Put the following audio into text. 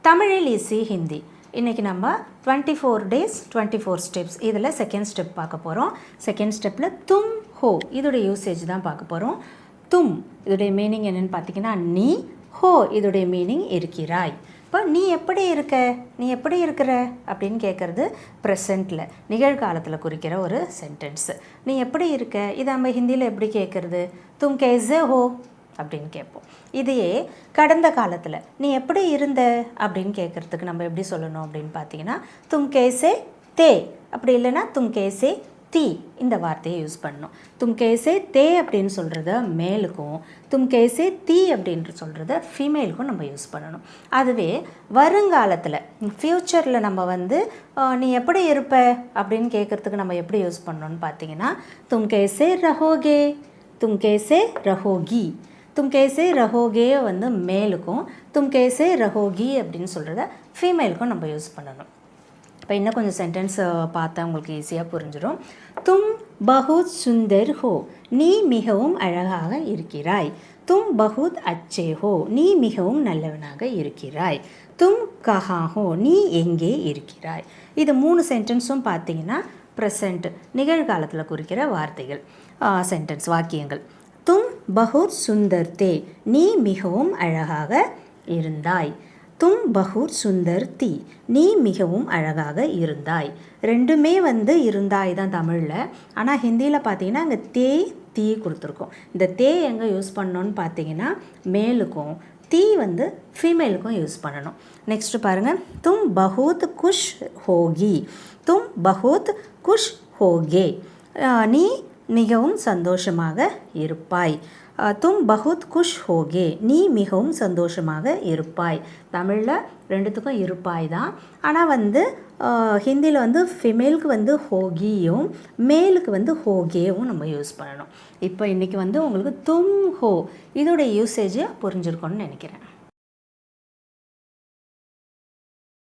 தமிழில் ஈஸி ஹிந்தி. இன்றைக்கி நம்ம 24 days 24 steps இதில் செகண்ட் ஸ்டெப் பார்க்க போகிறோம். செகண்ட் ஸ்டெப்பில் தும் ஹோ இதோடைய யூசேஜ் தான் பார்க்க போகிறோம். தும் இதோடைய மீனிங் என்னென்னு பார்த்தீங்கன்னா நீ, ஹோ இதோடைய மீனிங் இருக்கிறாய். இப்போ நீ எப்படி இருக்கிற அப்படின்னு கேட்குறது ப்ரெசண்ட்டில் நிகழ்காலத்தில் குறிக்கிற ஒரு சென்டென்ஸு. நீ எப்படி இருக்க இதை நம்ம ஹிந்தியில் எப்படி கேட்குறது? தும் கேஸே ஹோ அப்படின்னு கேட்போம். இதையே கடந்த காலத்தில் நீ எப்படி இருந்த அப்படின்னு கேட்குறதுக்கு நம்ம எப்படி சொல்லணும் அப்படின்னு பார்த்தீங்கன்னா தும் கேஸே தே, அப்படி இல்லைன்னா தும் கேஸே தீ இந்த வார்த்தையை யூஸ் பண்ணணும். தும் கேஸே தே அப்படின்னு சொல்கிறத மேலுக்கும், தும் கேஸே தீ அப்படின்ற சொல்கிறத ஃபீமேலுக்கும் நம்ம யூஸ் பண்ணணும். அதுவே வருங்காலத்தில் ஃப்யூச்சரில் நம்ம நீ எப்படி இருப்ப அப்படின்னு கேட்குறதுக்கு நம்ம எப்படி யூஸ் பண்ணணும்னு பார்த்தீங்கன்னா தும் கேஸே ரஹோகே, தும் கேஸே ரஹோகி. தும் கேஸே ரஹோகே மேலுக்கும், தும் கேஸே ரஹோகி அப்படின்னு சொல்கிறத ஃபீமேலுக்கும் நம்ம யூஸ் பண்ணணும். இப்போ இன்னும் கொஞ்சம் சென்டென்ஸ் பார்த்தா உங்களுக்கு ஈஸியாக புரிஞ்சிடும். தும் பஹுத் சுந்தர் ஹோ, நீ மிகவும் அழகாக இருக்கிறாய். தும் பஹுத் அச்சே ஹோ, நீ மிகவும் நல்லவனாக இருக்கிறாய். தும் கஹா ஹோ, நீ எங்கே இருக்கிறாய். இது 3 சென்டென்ஸும் பார்த்தீங்கன்னா ப்ரெசண்ட் நிகழ்காலத்தில் குறிக்கிற வார்த்தைகள், சென்டென்ஸ் வாக்கியங்கள். தும் பஹுத் சுந்தர் தே, நீ மிகவும் அழகாக இருந்தாய். தும் பஹுத் சுந்தர் தி, நீ மிகவும் அழகாக இருந்தாய். ரெண்டுமே இருந்தாய் தான் தமிழில். ஆனால் ஹிந்தியில் பார்த்தீங்கன்னா அங்கே தே தீ கொடுத்துருக்கோம். இந்த தே எங்கே யூஸ் பண்ணோன்னு பார்த்தீங்கன்னா மேலுக்கும், தீ ஃபீமேலுக்கும் யூஸ் பண்ணணும். நெக்ஸ்ட்டு பாருங்கள். தும் பஹுத் குஷ் ஹோகி, தும் பஹுத் குஷ் ஹோகே, நீ மிகவும் சந்தோஷமாக இருப்பாய். தும் பஹுத் குஷ் ஹோகே, நீ மிகவும் சந்தோஷமாக இருப்பாய். தமிழில் ரெண்டுத்துக்கும் இருப்பாய் தான். ஆனால் ஹிந்தியில் ஃபிமேலுக்கு ஹோகியும் மேலுக்கு ஹோகேவும் நம்ம யூஸ் பண்ணணும். இப்போ இன்றைக்கி உங்களுக்கு தும் ஹோ இதோடைய யூசேஜை புரிஞ்சிருக்கோன்னு நினைக்கிறேன்.